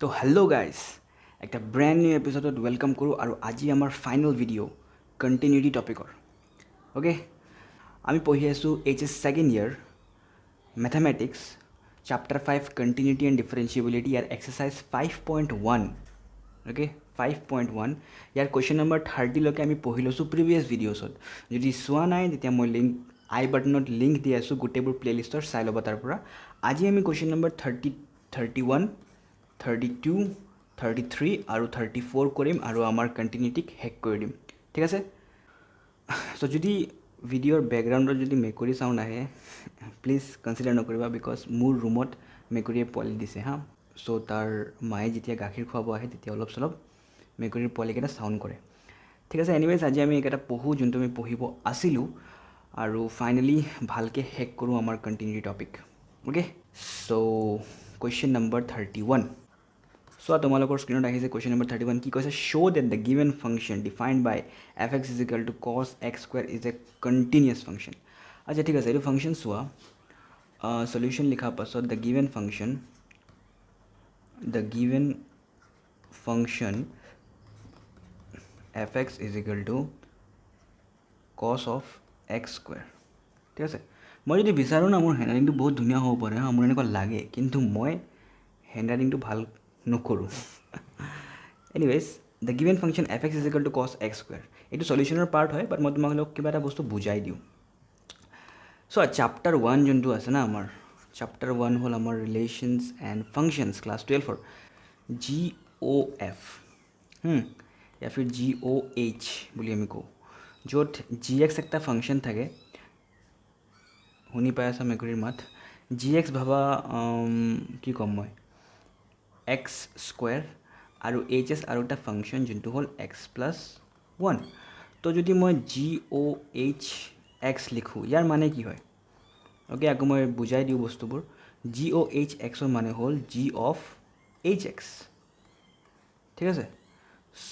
তো hello' guys, একটা brand new এপিসোডত ৱেলকাম কৰোঁ আৰু আজি আমাৰ ফাইনেল ভিডিঅ' কণ্টিনিউটি টপিকৰ। অ'কে, আমি পঢ়ি আছোঁ HS second year mathematics chapter 5 continuity and differentiability ইয়াৰ এক্সাৰচাইজ 5.1। অ'কে, 5.1 ইয়াৰ কুৱেশ্যন নম্বৰ 30লৈকে আমি পঢ়ি লৈছোঁ প্ৰিভিয়াছ ভিডিঅ'ছত। যদি চোৱা নাই তেতিয়া মই আই বাটনত লিংক দি আছোঁ, গোটেইবোৰ প্লে'লিষ্টৰ চাই ল'ব তাৰ পৰা। আজি আমি কুৱেশ্যন নম্বৰ 31, 32, 33 আৰু 34 কৰিম আৰু আমাৰ কণ্টিনিউটিক শেষ কৰি দিম। ঠিক আছে। চ' যদি ভিডিঅ'ৰ বেকগ্ৰাউণ্ডত যদি মেকুৰী চাউণ্ড আহে প্লিজ কনচিডাৰ নকৰিবা, বিকজ মোৰ ৰুমত মেকুৰীয়ে পোৱালি দিছে হা। চ' তাৰ মায়ে যেতিয়া গাখীৰ খুৱাব আহে তেতিয়া অলপ চলপ মেকুৰীৰ পোৱালিকেইটা চাউণ্ড কৰে। ঠিক আছে। এনিৱেজ আজি আমি এইকেইটা পঢ়োঁ যোনটো আমি পঢ়িব আছিলোঁ আৰু ফাইনেলি ভালকৈ শেষ কৰোঁ আমাৰ কণ্টিনিউটি টপিক। অ'কে, চ' কুৱেশ্যন নম্বৰ 31। So, তোমালোকৰ স্ক্ৰীনত আহিছে কুৱেশ্যন নম্বৰ 31 কি কৈছে, show that the given function defined by fx is equal to cos x square is a continuous function। আচ্ছা ঠিক আছে, এইটো ফাংচন চোৱা, সলিউশ্যন লিখাৰ পাছত the given function fx is equal to cos of x square। ঠিক আছে। মই যদি বিচাৰোঁ না, মোৰ হেণ্ডৰাইটিংটো বহুত ধুনীয়া হ'ব পাৰে হা, মোৰ এনেকুৱা লাগে, কিন্তু মই হেণ্ডৰাইটিংটো ভাল নকৰোঁ। Anyways, the given function f x is equal two কছ এক্স স্কুৱেৰ, এইটো সলিউশ্যনৰ পাৰ্ট হয়, বাট মই তোমালোকক কিবা এটা বস্তু বুজাই দিওঁ। চ' চাপ্টাৰ 1 যোনটো আছে না আমাৰ, চাপ্টাৰ 1 হ'ল আমাৰ ৰিলেশ্যনছ এণ্ড ফাংচনছ ক্লাছ 12ৰ GOF या फिर GOH বুলি আমি কওঁ, য'ত GX একটা ফাংচন থাকে। শুনি পাই আছা মেকুৰীৰ মাত? GX ভাবা কি ক'ম মই, এক্স স্কুৱেৰ আৰু HS আৰু এটা ফাংচন যোনটো হ'ল x+1। তো যদি মই GOHX লিখোঁ, ইয়াৰ মানে কি হয়? অ'কে, আকৌ মই বুজাই দিওঁ বস্তুবোৰ। GOHXৰ মানে হ'ল G of HX। ঠিক আছে।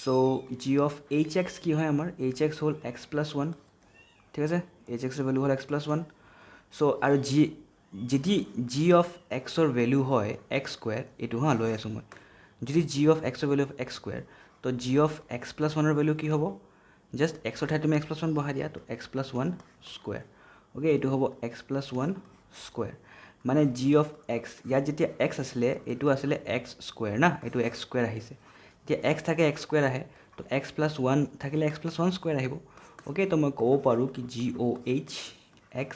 চ' G of HX কি হয় আমাৰ? HX হ'ল x+1। ঠিক আছে, HXৰ ভেলু হ'ল x+1। চ' আৰু যদি G of Xৰ ভেলু হয় x স্কুৱেৰ, এইটো হা লৈ আছোঁ মই, যদি G of Xৰ ভেলু অফ x স্কুৱেৰ, তো G of x+1ৰ ভেলু কি হ'ব? জাষ্ট এক্সৰ ঠাইত তুমি x+1 বহাই দিয়া, তো x+1 স্কুৱেৰ। অ'কে, এইটো হ'ব x+1 স্কুৱেৰ। মানে G of X, ইয়াত যেতিয়া x আছিলে এইটো আছিলে x স্কুৱেৰ না, এইটো x স্কুৱেৰ আহিছে। যেতিয়া x থাকে x স্কুৱেৰ আহে, তো x+1 থাকিলে x+1 স্কুৱেৰ আহিব। অ'কে, তো মই ক'ব পাৰোঁ কি GOHX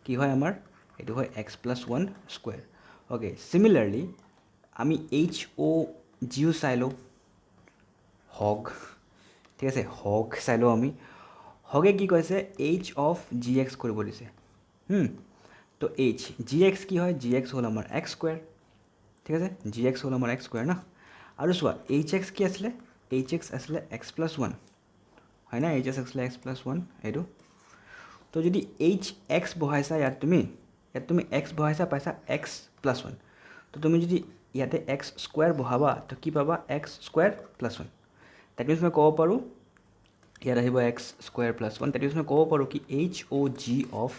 কি হয় আমাৰ? এইটো হয় x+1 স্কুৱেৰ। অ'কে, চিমিলাৰলি আমি HOGও চাই লওঁ, হগ। ঠিক আছে, হগ চাই লওঁ আমি। হগে কি কৈছে? H of GX কৰিব দিছে। তো GX কি হয়? GX হ'ল আমাৰ x স্কুৱেৰ। ঠিক আছে, GX হ'ল আমাৰ x স্কুৱেৰ না। আৰু চোৱা HX কি আছিলে? HX আছিলে x+1 হয় না, HX আছিলে x+1 এইটো। তো যদি HX বহাইছা ইয়াত তুমি x বহাইছা, পাইছা x+1। তো তুমি যদি ইয়াতে x স্কুৱেৰ বহাবা, তো কি পাবা? x²+1। ডেট মিনছ মই ক'ব পাৰোঁ ইয়াত আহিব x²+1। ডেট মিনছ মই ক'ব পাৰোঁ কি HOG অফ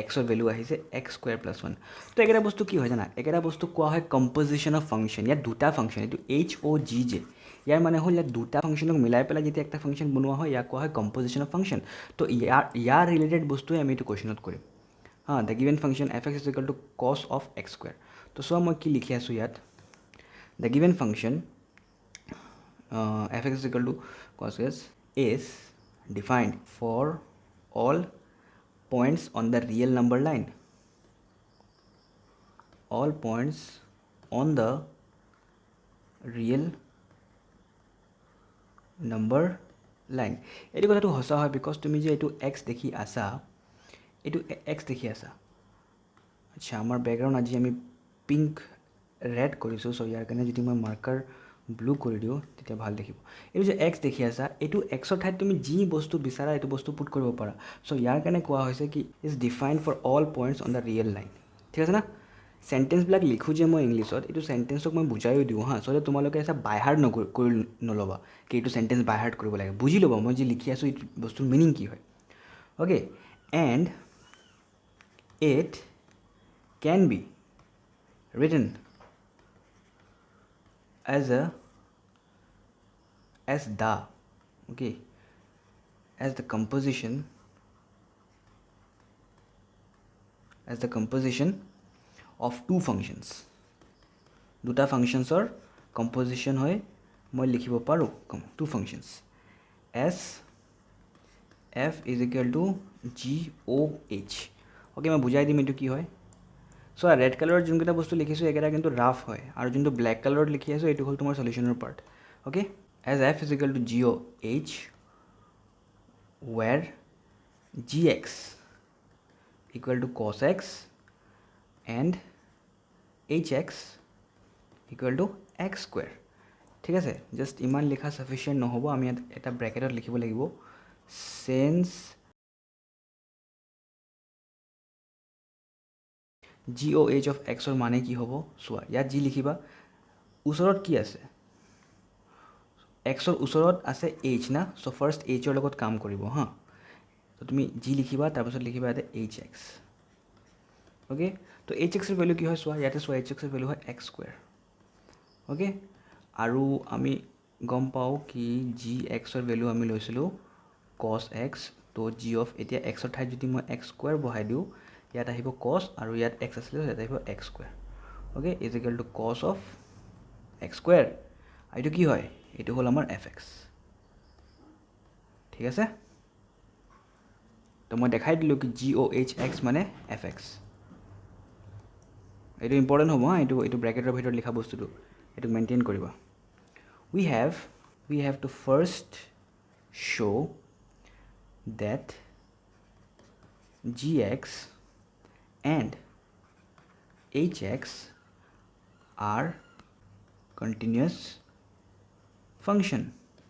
এক্সৰ ভেলু আহিছে x²+1। তো একেটা বস্তু কি হয় জানা? একেটা বস্তু কোৱা হয় কম্পজিশ্যন অফ ফাংচন। ইয়াত দুটা ফাংচন, এইটো HOG যে, ইয়াৰ মানে হ'ল ইয়াত দুটা ফাংচনক মিলাই পেলাই যেতিয়া একটা ফাংচন বনোৱা হয়, ইয়াক কোৱা হয় কম্পজিশ্যন অফ ফাংচন। তো ইয়াৰ ৰিলেটেড বস্তুৱে আমি এইটো কুৱেশ্যনত কৰিম। The given function f x is equal two কছ অফ এক্স স্কুৱেৰ। তো চোৱা মই কি লিখি আছোঁ ইয়াত, the given function f(x) is equal to cos s is defined for all points on the real number line. All points on the real number line. এইটো কথাটো সঁচা হয়, বিকজ তুমি যে এইটো x দেখি আছা, এইটো x দেখি আছা। আচ্ছা, আমাৰ বেকগ্ৰাউণ্ড আজি আমি পিংক ৰেড কৰিছোঁ। চ' ইয়াৰ কাৰণে যদি মই মাৰ্কাৰ ব্লু কৰি দিওঁ তেতিয়া ভাল দেখিব। এইটো যে x দেখি আছা, এইটো এক্সৰ ঠাইত তুমি যি বস্তু বিচাৰা এইটো বস্তু পুট কৰিব পাৰা। চ' ইয়াৰ কাৰণে কোৱা হৈছে কি is define for all points on the real line. ঠিক আছে না। চেণ্টেঞ্চবিলাক লিখোঁ যে মই ইংলিছত, এইটো চেণ্টেঞ্চক মই বুজাইও দিওঁ হা। চ' তোমালোকে এটা বাইহাৰ্ড কৰি নল'বা কি এইটো চেণ্টেঞ্চ বাইহাৰ্ড কৰিব লাগে। বুজি ল'বা মই যি লিখি আছোঁ এইটো বস্তুৰ মিনিং কি হয়। Okay, and it can be written as a as the okay as the composition of two functions. দুটা ফাংশনছৰ কম্পোজিশন হয় মই লিখিব পাৰো two functions s f is equal to GOH. okay মই বুজাই দিম এটো কি হয় সো ৰেড কালাৰৰ যোনকেইটা বস্তু লিখিছো একেটা কিন্তু ৰাফ হয় আৰু যোনটো ব্ল্যাক কালাৰত লিখি আছো এটো হল তোমাৰ সলিউশনৰ part okay as f is equal to GOH where gx equal to cos x and hx equal to x square. ঠিক আছে জাস্ট ইমান লিখা সাফিসিয়েন্ট নহব আমি এটা ব্র্যাকেটত লিখিব লাগিব since GOH of x or মানে কি হ'ব সোয়া ইয়াত জি লিখিবা উচৰত কি আছে x or উচৰত আছে h না সো ফাৰ্স্ট h ৰ লগত কাম কৰিব হা তো তুমি জি লিখিবা তাৰ পাছত লিখিবা এতে hx ওকে তো hx এর ভ্যালু কি হয় সোয়া ইয়াতে সোয়া hx এর ভ্যালু হয় x স্কয়ার ওকে আৰু আমি গম পাও কি gx এর ভ্যালু আমি লৈছিলো cos x তো g of এতিয়া x এর ঠাইত যদি মই x স্কয়ার বহাই দিও ইয়াত আহিব cos আৰু ইয়াত x আছিল ইয়াত আহিব x square okay is equal to cos of x square এইটো কি হয় এইটো হল আমাৰ fx ঠিক আছে তো মই দেখাই দিলো কি GOHX মানে fx এইটো ইম্পৰ্টেন্ট হ'ব এইটো ব্ৰ্যাকেটৰ ভিতৰত লিখা বস্তুটো এইটো মেইনটেইন কৰিবা we have to first show that gx and hx are continuous function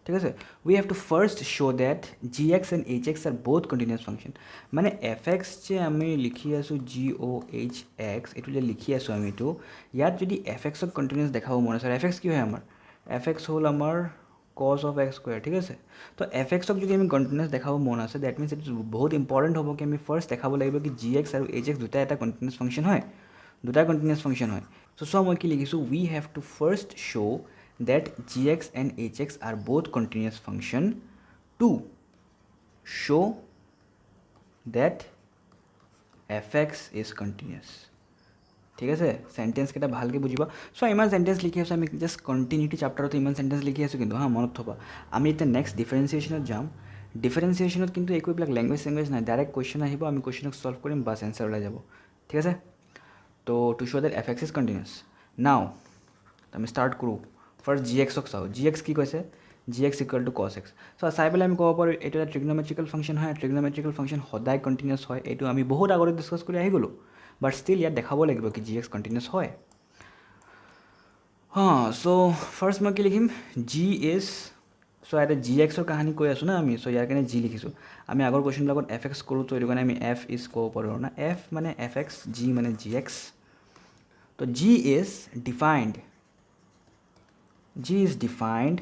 ঠিক আছে we have to first show that gx and hx are both continuous function মানে fx যে আমি লিখি আছো GOHX এটো যে লিখি আছো আমি তো ইয়াত যদি fx ক কন্টিনিউয়াস দেখাব মন আছে fx কি হয় আমাৰ fx হল আমাৰ cos of x square ঠিক আছে তো fx ক যদি আমি কন্টিনিউয়াস দেখাব মন আছে দ্যাট মিন্স ইট ইজ বহুত ইম্পৰ্টেন্ট হ'ব কি আমি ফাৰ্স্ট দেখাব লাগিব কি gx আৰু hx দুটা এটা কন্টিনিউয়াস ফাংশন হয় দুটা কন্টিনিউয়াস ফাংশন হয় সো মই কি লিখিছো we have to first show that gx and hx are both continuous function to show that fx is continuous ঠিক আছে সেন্টেন্স কেটা ভালকে বুজিবা সো ইমান সেন্টেন্স লিখি আছে আমি জাস্ট কন্টিনিউটি চ্যাপ্টারতে ইমান সেন্টেন্স লিখি আছো কিন্তু হ্যাঁ মনত থবা আমি এটা নেক্সট ডিফারেন্সিয়েশনত যাম ডিফারেন্সিয়েশনত কিন্তু একো ব্ল্যাক ল্যাঙ্গুয়েজ নাই ডাইরেক্ট কোশ্চেন আহিব আমি কোশ্চেনক সলভ কৰিম বাস আনসার ওলাই যাব ঠিক আছে তো to show that fx is continuous নাও আমি স্টার্ট কৰো ফার্স্ট gx ক চাও gx কি কৈছে gx equal to cos x so চাই পেলাই আমি ক'ব পাৰো এটা ট্ৰিগনোমেট্ৰিকেল ফাংশন হয় ট্ৰিগনোমেট্ৰিকেল ফাংশন সদায় কন্টিনিউয়াস হয় এটো আমি বহুত আগতে ডিসকাস কৰি আহি গলো বাট স্টিল ইয়াত দেখাব লাগিব কি gx কন্টিনিউয়াস হয় হ্যাঁ সো ফার্স্ট মই কি লিখিম g is সো এটা gx ৰ কাহিনী কৈ আছো না আমি সো ইয়াৰ কাৰণে g লিখিছো আমি আগৰ কোশ্চেন লগত fx কৰো তো এটো কাৰণে আমি f is ক'ব পাৰো না f মানে fx g মানে gx তো g is defined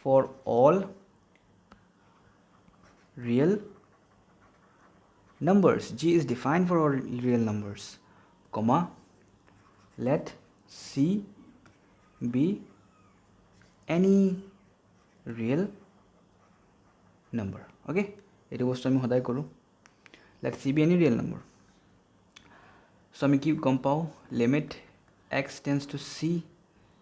for all real numbers g is defined for all real numbers comma let c be any real number okay এটো বস্তু আমি সদায় কৰো let c be any real number so আমি কি গম পাও limit x tends to c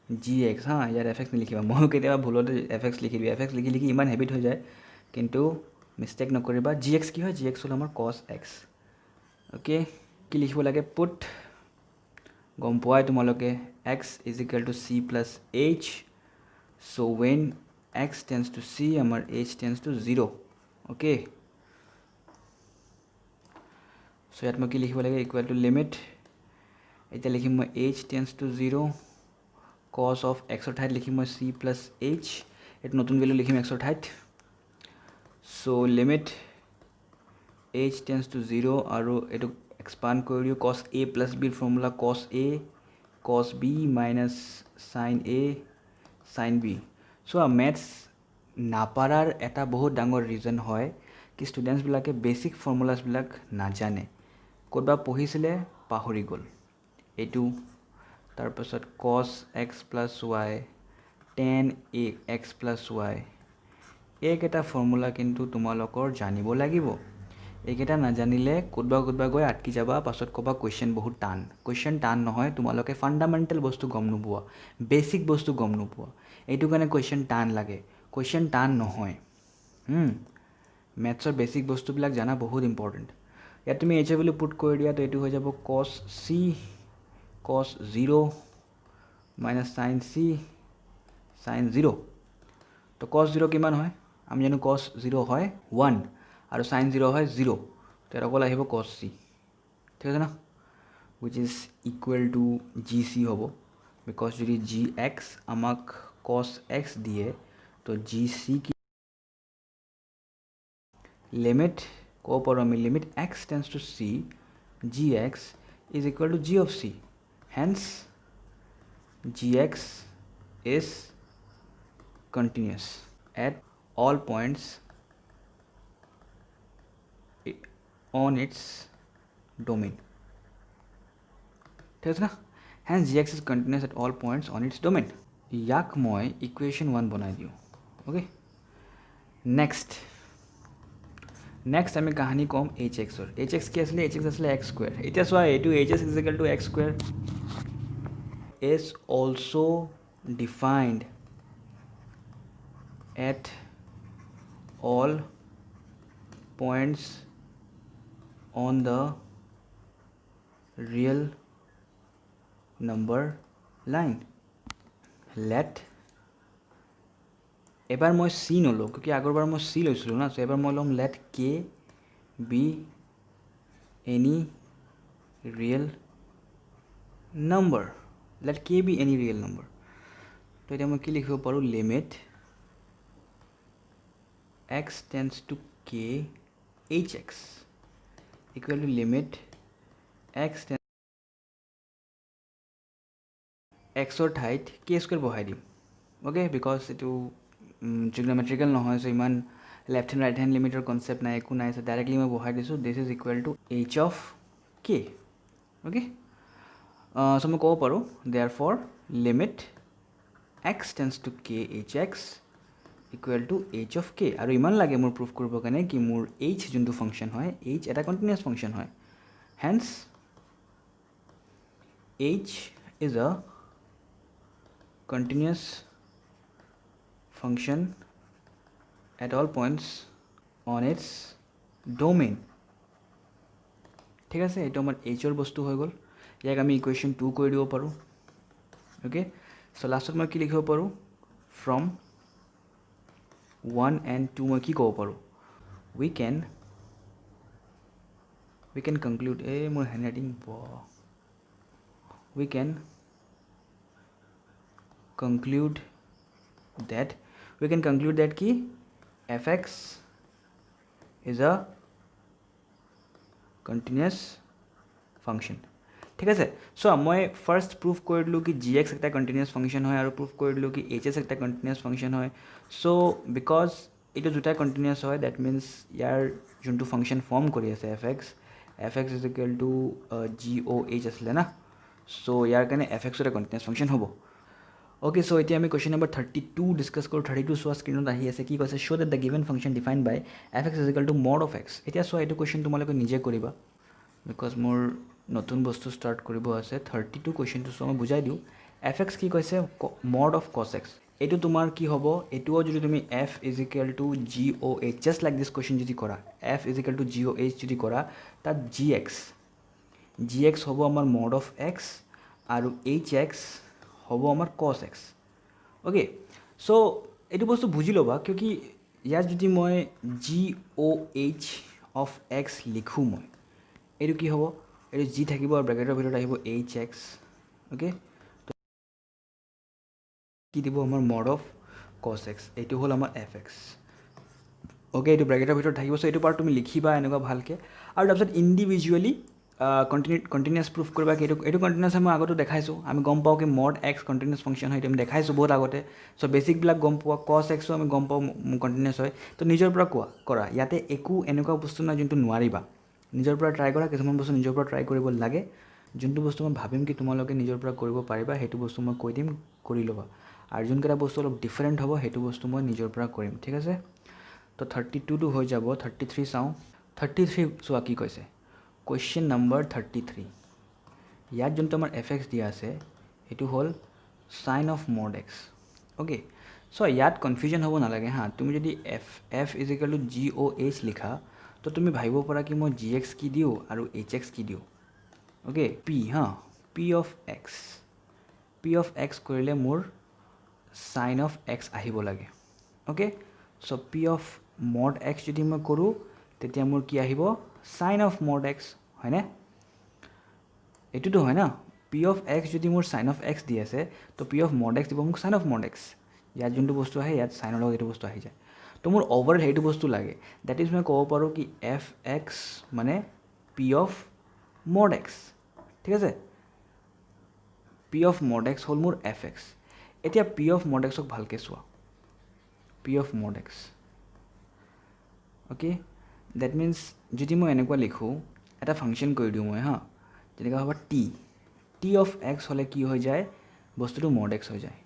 gx হ্যাঁ ইয়াৰ fx নিলিখিবা মই কেতিয়াবা ভুলতে fx লিখি দিও fx লিখি লিখি ইমান হেবিট হৈ যায় কিন্তু মিস্টেক নকৰিবা gx কি হয় gx হল আমাৰ cos x ওকে কি লিখিব লাগে পুট গম পোৱাই তোমালোকে x is equal to c plus h so when x tends to c আমাৰ h tends to 0 okay so ইয়াত মই কি লিখিব লাগে equal to limit এটা লিখিম মই h tends to 0 cos of x ৰ ঠাইত লিখিম মই c plus h এটা নতুন ভ্যালু লিখিম x ৰ ঠাইত so limit h tends to 0 আৰু এটো expand কৰিও cos a plus b ৰ formula cos a cos b minus sin a sin b so a maths নাপাৰাৰ এটা বহুত ডাঙৰ ৰিজন হয় কি ষ্টুডেন্টস বিলাকে বেসিক ফৰ্মুলাস বিলাক না জানে কোডবা পঢ়িছিলে পাহৰি গল এটো তাৰপাছত cos x plus y tan x plus y এইকেইটা ফৰ্মুলা কিন্তু তোমালোকৰ জানিব লাগিব এইকেইটা নাজানিলে কোডবা গৈ আটকি যাবা পাছত ক'বা কুৱেশ্যন বহুত টান কুৱেশ্যন টান নহয় তোমালোকে ফাণ্ডামেণ্টেল বস্তু গম নোপোৱা বেছিক বস্তু গম নোপোৱা এইটো কাৰণে কুৱেশ্যন টান লাগে কুৱেশ্যন টান নহয় মেথছৰ বেছিক বস্তুবিলাক জানা বহুত ইম্পৰ্টেণ্ট ইয়াত তুমি এইচ বুলি পুট কৰি দিয়া তো এইটো হৈ যাব cos c cos 0 minus sin c sin 0 তো cos 0 কিমান হয় আমি জানো cos 0 হয় 1 আৰু sin 0 হয় 0 তো এটা অকল আহিব cos c ঠিক আছে না which is equal to gc হ'ব because যদি gx আমাক cos x দিয়ে তো gc কি limit ক'ব পাৰোঁ আমি limit x tends to c gx is equal to g of c hence gx is continuous at all points on its domain ঠিক আছে না hence gx is continuous at all points on its domain ইয়াক মই equation 1 বনাই দিওঁ okay next আমি কাহিনী কম hx ৰ hx কি আছিলে hx আছিলে x square এতিয়া চোৱা এইটো hx is equal to x square is also defined at all points on the real number line let এবাৰ মই c নলওঁ কিয় আগৰবাৰ মই c লৈছিলোঁ না সো এবাৰ মই ল'ম let k be any real number let k be any real number তো এটা মই কি লিখিব পাৰোঁ limit x tends to k hx equal to limit x tends x or ঠাইত k square বহাই দিম okay because এইটো trigonometrical নহয় so ইমান left hand right hand limit concept নাই একো নাই so directly মই বহাই দিছো this is equal to h of k okay so মই ক'ব পাৰোঁ therefore limit x tends to k hx equal to h of k আৰু ইমান লাগে মোৰ proof কৰিব কাৰণে কি মোৰ h যোনটো ফাংচন হয় h এটা continuous function হয় hence h is a continuous function at all points on its domain ঠিক আছে এইটো আমাৰ h ৰ বস্তু হৈ গ'ল ইয়াক আমি ইকুৱেশ্যন 2 কৰি দিব পাৰোঁ ওকে সো লাষ্টত মই কি লিখিব পাৰোঁ from 1 and 2 মই কি ক'ব পাৰোঁ we can conclude মোৰ handwriting we can conclude that ki fx is a continuous function ঠিক আছে সো মই ফার্স্ট প্রুফ কৰি দিলোঁ কি gx একটা continuous function হয় আৰু প্ৰুফ কৰি দিলোঁ কি hs একটা continuous function হয় সো বিকজ এইটো দুটা continuous হয় that means ইয়াৰ যোনটো ফাংচন ফৰ্ম কৰি আছে fx is equal to goh আছিলে না সো ইয়াৰ কাৰণে fx এটা continuous function হ'ব okay so এতিয়া আমি question number 32 ডিসকাস কৰোঁ 32 সোৱা স্ক্ৰিনত আহি আছে কি কৈছে show that the given function defined by fx is equal to mod of x এতিয়া সোৱা এইটো question তোমালোকে নিজে কৰিবা because মোৰ নতুন বস্তু স্টাৰ্ট কৰিব আছে 32 কোৱেশ্চনটো সো মই বুজাই দিওঁ fx কি কৈছে mod of cos x এইটো তোমাৰ কি হ'ব এইটোও যদি তুমি f is equal to goh just like this question যদি কৰা f is equal to goh যদি কৰা তাত gx হ'ব আমাৰ mod of x আৰু hx হ'ব আমাৰ cos x okay so এইটো বস্তু বুজি লবা কিউকি ইয়াত যদি মই goh of x লিখো মই এইটো কি হ'ব এইটো g থাকিব আৰু ব্ৰেকেটৰ ভিতৰত আহিব hx okay কি দিব আমাৰ mod of cos x এইটো হ'ল আমাৰ fx okay এইটো ব্ৰেকেটৰ ভিতৰত থাকিব সো এইটো পাৰ্ট তুমি লিখিবা এনেকুৱা ভালকে আৰু তাৰপিছত ইন্ডিভিজুৱেলি কন্টিনিউয়াস প্ৰুফ কৰিবা কি এইটো কন্টিনিউয়াস আমি আগতে দেখাইছো আমি গম পাও কি mod x কন্টিনিউয়াস ফাংশন হয় আমি দেখাইছো বহুত আগতে সো বেসিক বিলাক গম পোৱা cos x আমি গম পাও কন্টিনিউয়াস হয় তো নিজৰ পৰা কৰা ইয়াতে একো এনেকুৱা বস্তু না যোনটো নোৱাৰিবা নিজৰ পৰা ট্ৰাই কৰা কিছুমান বস্তু নিজৰ পৰা ট্ৰাই কৰিব লাগে যোনটো বস্তু মই ভাবিম কি তোমালোকে নিজৰ পৰা কৰিব পাৰিবা সেইটো বস্তু মই কৈ দিম কৰি ল'বা আৰু যোনকেইটা বস্তু অলপ ডিফাৰেণ্ট হ'ব সেইটো বস্তু মই নিজৰ পৰা কৰিম ঠিক আছে তো 32টো হৈ যাব 33 চাওঁ 33 চোৱা কি কৈছে কুৱেশ্যন নম্বৰ 33 ইয়াত যোনটো আমাৰ এফ এক্স দিয়া আছে সেইটো হ'ল sin of mod x okay so' ইয়াত কনফিউজন হ'ব নালাগে হা তুমি যদি f is equal to g o' h লিখা তো তুমি ভাবিব পাৰা কি মই জি এক্স কি দিওঁ আৰু এইচ এক্স কি দিওঁ অ'কে পি হা পি অফ এক্স কৰিলে মোৰ সাইন অফ এক্স আহিব লাগে okay so' P of mod x যদি মই কৰোঁ তেতিয়া মোৰ কি আহিব সাইন অফ মড এক্স হয়নে এইটোতো হয় না পি অফ এক্স যদি মোৰ সাইন অফ এক্স দি আছে তো পি অফ মড এক্স দিব মোক সাইন অফ মড এক্স ইয়াত যোনটো বস্তু আহে ইয়াত সাইনৰ লগত এইটো বস্তু আহি যায় তো মোৰ অভাৰঅল সেইটো বস্তু লাগে ডেট ইজ মই ক'ব পাৰোঁ কি এফ এক্স মানে পি অফ মড এক্স ঠিক আছে পি অফ মড এক্স হ'ল মোৰ এফ এক্স এতিয়া পি অফ মড এক্সক ভালকৈ চোৱা P of mod x okay that means যদি মই এনেকুৱা লিখোঁ এটা ফাংচন কৰি দিওঁ মই হা যেনেকৈ হ'ব টি অফ এক্স হ'লে কি হৈ যায় বস্তুটো মড এক্স হৈ যায়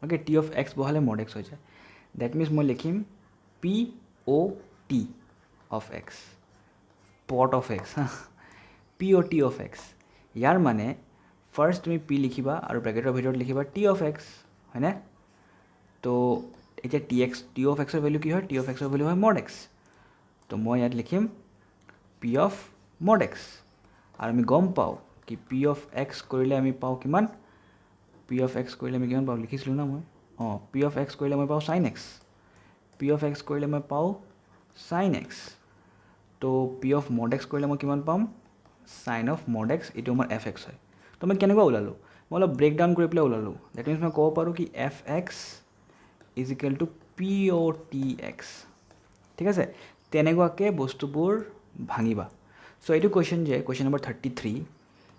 অ'কে টি অফ এক্স বহালে মড এক্স হৈ যায় ডেট মিনছ মই লিখিম p o' t of x put of x হা p o' t of x ইয়াৰ মানে ফাৰ্ষ্ট তুমি পি লিখিবা আৰু ব্ৰেকেটৰ ভিতৰত লিখিবা টি অফ এক্স হয়নে তো এতিয়া টি অফ এক্সৰ ভেলু কি হয় টি অফ এক্সৰ ভেলু হয় মড এক্স তো মই ইয়াত লিখিম পি অফ মড এক্স আৰু আমি গম পাওঁ কি পি অফ এক্স কৰিলে আমি পাওঁ কিমান পি অফ এক্স কৰিলে আমি কিমান পাওঁ লিখিছিলোঁ না মই পি অফ এক্স কৰিলে মই পাওঁ sin x p of x কৰিলে মই পাওঁ সাইন এক্স তো পি অফ মড এক্স কৰিলে মই কিমান পাম সাইন অফ মড এক্স এইটো আমাৰ এফ এক্স হয় তো মই কেনেকুৱা ওলালোঁ মই অলপ ব্ৰেক ডাউন কৰি পেলাই ওলালোঁ ডেট মিনছ মই ক'ব পাৰোঁ কি F x is equal two P o' T X ঠিক আছে তেনেকুৱাকৈ বস্তুবোৰ ভাঙিবা চ' এইটো কুৱেশ্যন নম্বৰ 33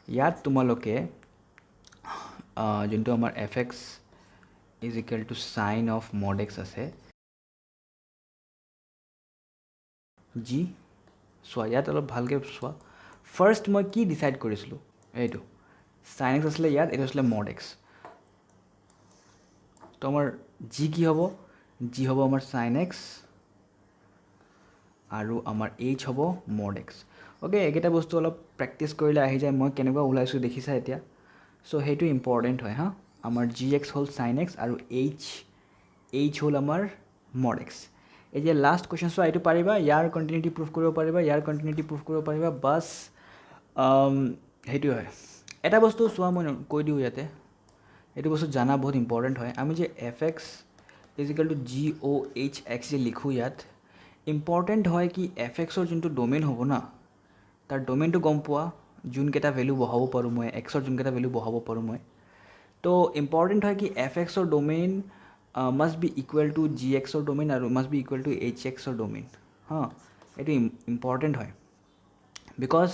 ইয়াত তোমালোকে যোনটো আমাৰ f x is equal to sin of mod x আছে জি চোৱা ইয়াত অলপ ভালকৈ চোৱা ফাৰ্ষ্ট মই কি ডিচাইড কৰিছিলোঁ এইটো সাইন এক্স আছিলে ইয়াত এইটো আছিলে মড এক্স তো আমাৰ জি কি হ'ব জি হ'ব আমাৰ সাইন এক্স আৰু আমাৰ এইচ হ'ব মড এক্স অ'কে এইকেইটা বস্তু অলপ প্ৰেক্টিছ কৰিলে আহি যায় মই কেনেকুৱা ওলাইছোঁ দেখিছা এতিয়া চ' সেইটো ইম্পৰ্টেণ্ট হয় হা আমাৰ জি এক্স হ'ল সাইন এক্স আৰু এইচ হ'ল আমাৰ মড এক্স এতিয়া লাষ্ট কুৱেশ্যন চোৱা এইটো পাৰিবা ইয়াৰ কণ্টিনিউটি প্ৰুভ কৰিব পাৰিবা বাছ সেইটোৱে হয় এটা বস্তু চোৱা মই কৈ দিওঁ ইয়াতে এইটো বস্তু জানা বহুত ইম্পৰ্টেণ্ট হয় আমি যে F x is equal to g o' H x যে লিখোঁ ইয়াত ইম্পৰ্টেণ্ট হয় কি এফ এক্সৰ যোনটো ড'মেইন হ'ব না তাৰ ড'মেইনটো গম পোৱা যোনকেইটা ভেলু বহাব পাৰোঁ মই এক্সৰ যোনকেইটা ভেলু বহাব পাৰোঁ মই তো ইম্পৰ্টেণ্ট হয় কি এফ এক্সৰ domain must be equal to G এক্সৰ ড'মেইন আৰু must be equal two H এক্সৰ ড'মেইন হা এইটো ইম্পৰ্টেণ্ট হয় বিকজ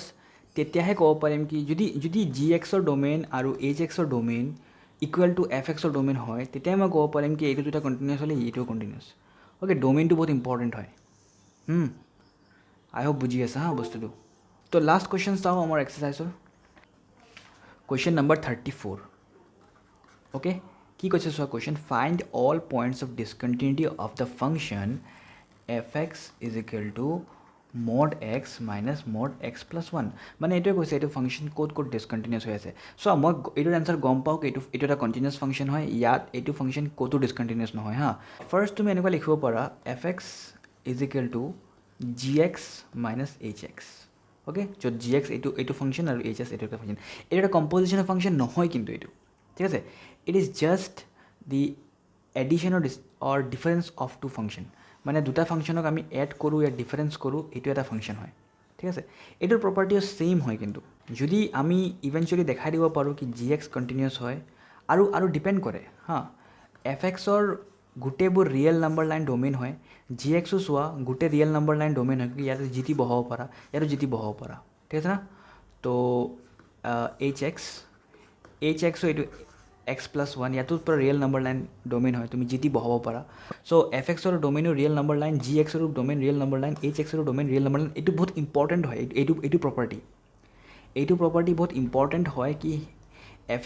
তেতিয়াহে ক'ব পাৰিম কি যদি জি এক্সৰ ড'মেইন আৰু এইচ এক্সৰ ড'মেইন ইকুৱেল টু এফ এক্সৰ ড'মেইন হয় তেতিয়াই মই ক'ব পাৰিম কি এইটো দুটা কণ্টিনিউছ হ'লে এইটোও কণ্টিনিউছ অ'কে ড'মেইনটো বহুত ইম্পৰ্টেণ্ট হয় আই হোপ বুজি আছা হা বস্তুটো তো লাষ্ট কুৱেশ্যন চাওঁ আমাৰ এক্সাৰচাইজৰ কুৱেশ্যন নম্বৰ 34 অ'কে কি কৈছে চোৱা question find all points of discontinuity of the function f x is equal to mod x minus mod x plus 1 মানে এইটোৱে কৈছে এইটো ফাংচন ক'ত ডিছকণ্টিনিউছ হৈ আছে চ' মই এইটোৰ এনচাৰ গম পাওঁ কি এইটো এটা কণ্টিনিউছ ফাংচন হয় ইয়াত এইটো ফাংচন ক'তো ডিছকণ্টিনিউছ নহয় হা ফাৰ্ষ্ট তুমি এনেকুৱা লিখিব পাৰা F x is equal to G x minus H x okay য'ত জি এক্স এইটো ফাংচন আৰু এইচ এক্স এইটো এটা ফাংচন এইটো এটা কম্পজিশ্যনৰ ফাংচন নহয় কিন্তু এইটো ঠিক আছে it is just the addition or difference of two function মানে দুটা ফাংচনক আমি এড কৰোঁ ইয়াত ডিফাৰেঞ্চ কৰোঁ এইটো এটা ফাংচন হয় ঠিক আছে এইটোৰ প্ৰপাৰ্টিও ছেইম হয় কিন্তু যদি আমি ইভেঞ্চুৱেলি দেখাই দিব পাৰোঁ কি জি এক্স কণ্টিনিউছ হয় আৰু ডিপেণ্ড কৰে হা এফ এক্সৰ গোটেইবোৰ ৰিয়েল নাম্বাৰ লাইন ড'মেইন হয় জি এক্সো চোৱা গোটেই ৰিয়েল নাম্বাৰ লাইন ড'মেইন হয় কি ইয়াতে জি টি বহাব পাৰা ইয়াতো জি টি বহাব পাৰা ঠিক আছে না তো এইচ এক্সো এইটো এক্স প্লাছ 1 ইয়াতো পৰা ৰিয়েল নাম্বাৰ লাইন ড'মেইন হয় তুমি জি টি বহাব পাৰা চ' এফ এক্সৰ ড'মেইনো ৰিয়েল নাম্বাৰ লাইন জি এক্সৰো domain real number line h এক্সৰো ড'মেইন ৰিয়েল নাম্বাৰ লাইন এইটো বহুত ইম্পৰ্টেণ্ট হয় এইটো প্ৰপাৰ্টি এইটো প্ৰপাৰ্টি বহুত ইম্পৰ্টেণ্ট হয় কি এফ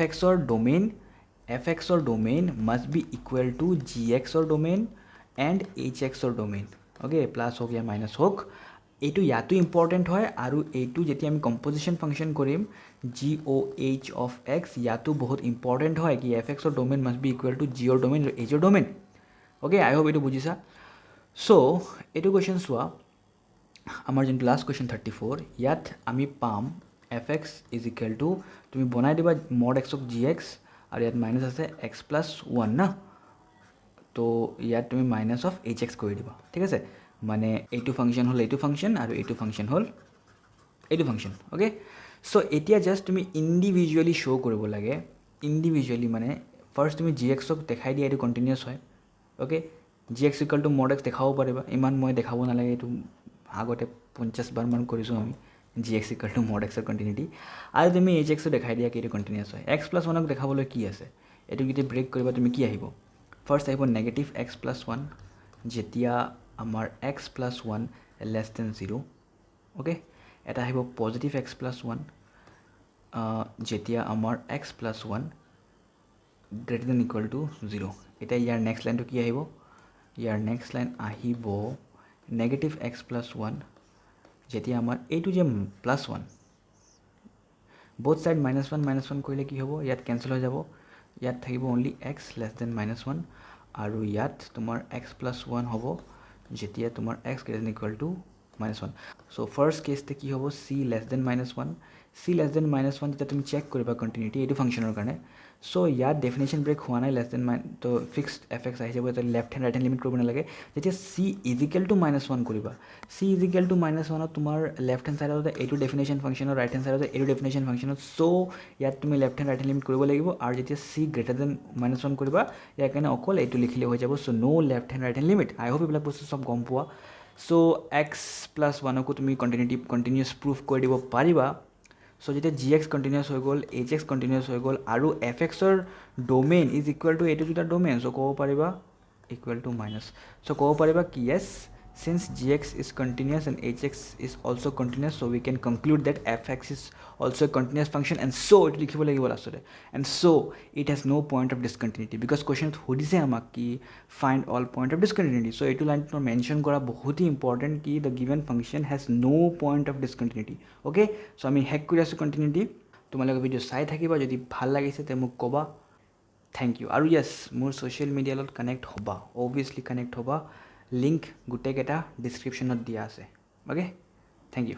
এক্সৰ domain must be equal to G এক্সৰ ডোমেইন এণ্ড এইচ এক্সৰ ডোমেইন অ'কে প্লাছ হওক ইয়া মাইনাছ হওক এইটো ইয়াতো ইম্পৰ্টেণ্ট হয় আৰু এইটো যেতিয়া আমি কম্পজিশ্যন ফাংচন কৰিম g o' h of x ইয়াতো বহুত ইম্পৰ্টেণ্ট হয় কি এফ এক্সৰ domain must be equal to জিঅ'ৰ ডোমেইন আৰু এইচৰ ডোমেইন অ'কে আই হোপ এইটো বুজিছা চ' এইটো কুৱেশ্যন চোৱা আমাৰ যোনটো লাষ্ট কুৱেশ্যন 34 ইয়াত আমি পাম F x is equal two তুমি বনাই দিবা মড এক্সক জি এক্স আৰু ইয়াত মাইনাছ আছে এক্স প্লাছ ওৱান না তো ইয়াত তুমি মাইনাছ অফ এইচ এক্স কৰি দিবা ঠিক আছে মানে এইটো ফাংচন হ'ল এইটো ফাংচন আৰু এইটো ফাংচন হ'ল এইটো ফাংচন অ'কে চ' এতিয়া জাষ্ট তুমি ইণ্ডিভিজুৱেলি শ্ব' কৰিব লাগে ইণ্ডিভিজুৱেলি মানে ফাৰ্ষ্ট তুমি জি এক্সক দেখাই দিয়া এইটো কণ্টিনিউৱাছ হয় okay G x equal to mod x দেখাব পাৰিবা ইমান মই দেখাব নালাগে এইটো আগতে 50 বাৰমান কৰিছোঁ আমি G x equal to mod এক্সৰ কণ্টিনিউটি আৰু তুমি এইচ এক্সো দেখাই দিয়া কি এইটো কণ্টিনিউৱাছ হয় এক্স প্লাছ ওৱানক দেখাবলৈ কি আছে এইটো যেতিয়া ব্ৰেক কৰিবা তুমি কি আহিব ফাৰ্ষ্ট আহিব নেগেটিভ এক্স প্লাছ ওৱান যেতিয়া আমাৰ x plus one less than 0 okay এটা আহিব পজিটিভ এক্স প্লাছ ওৱান যেতিয়া আমাৰ x plus one greater than equal to 0 এতিয়া ইয়াৰ নেক্সট লাইনটো কি আহিব ইয়াৰ নেক্সট লাইন আহিব নেগেটিভ এক্স প্লাছ ওৱান যেতিয়া আমাৰ এইটো যে plus one both side minus one কৰিলে কি হ'ব ইয়াত কেঞ্চেল হৈ যাব ইয়াত থাকিব only x less than minus one আৰু ইয়াত তোমাৰ এক্স প্লাছ ওৱান হ'ব যেতিয়া তোমাৰ x greater than equal to minus one so' first কেছতে কি হ'ব c less than minus one যেতিয়া তুমি চেক কৰিবা কণ্টিনিউটি এইটো ফাংচনৰ কাৰণে চ' ইয়াত ডেফিনেশ্যন ব্ৰেক হোৱা নাই লেছ দেন তো ফিক্সড এফ এক্স আহি যাব এতিয়া left hand right hand limit কৰিব নালাগে যেতিয়া c equal to minus one কৰিবা চি ইজিকেল টু মাইনাছ ওৱানত তোমাৰ লেফ্ট হেণ্ড ছাইডতে এইটো ডেফিনেশ্যন ফাংচনৰ ৰাইট হেণ্ড ছাইডতে এইটো ডেফিনেশ্যন ফাংচনত চ' ইয়াত তুমি left hand right hand limit কৰিব লাগিব আৰু যেতিয়া c greater than minus one কৰিবা ইয়াৰ কাৰণে অকল এইটো লিখিলে হৈ যাব so' no' left hand right hand limit I hope এইবিলাক বস্তু চব গম পোৱা চ' এক্স প্লাছ ওৱানকো তুমি কণ্টিনিউছ প্ৰুফ কৰি দিব পাৰিবা চ' যেতিয়া জি এক্স কণ্টিনিউছ হৈ গ'ল এইচ এক্স কণ্টিনিউছ হৈ গ'ল আৰু এফ এক্সৰ ডোমেইন ইজ ইকুৱেল টু এইটো দুটা ডোমেইন চ' ক'ব পাৰিবা ইকুৱেল টু মাইনাছ চ' ক'ব পাৰিবা কি য়েছ since gx is continuous and hx is also continuous so we can conclude that fx is also a continuous function and so it likhibo lagibo lastore and so it has no point of discontinuity because question hodise amak ki find all point of discontinuity so etu line to mention kora bahut hi important ki the given function has no point of discontinuity okay so ami hack kori asu continuity tumaloge video sai thakiba jodi bhal lagise te muk koba thank you aru yes more social media lot connect hoba obviously connect hoba link গোটেইকেইটা ডিছক্ৰিপশ্যনত দিয়া আছে okay thank U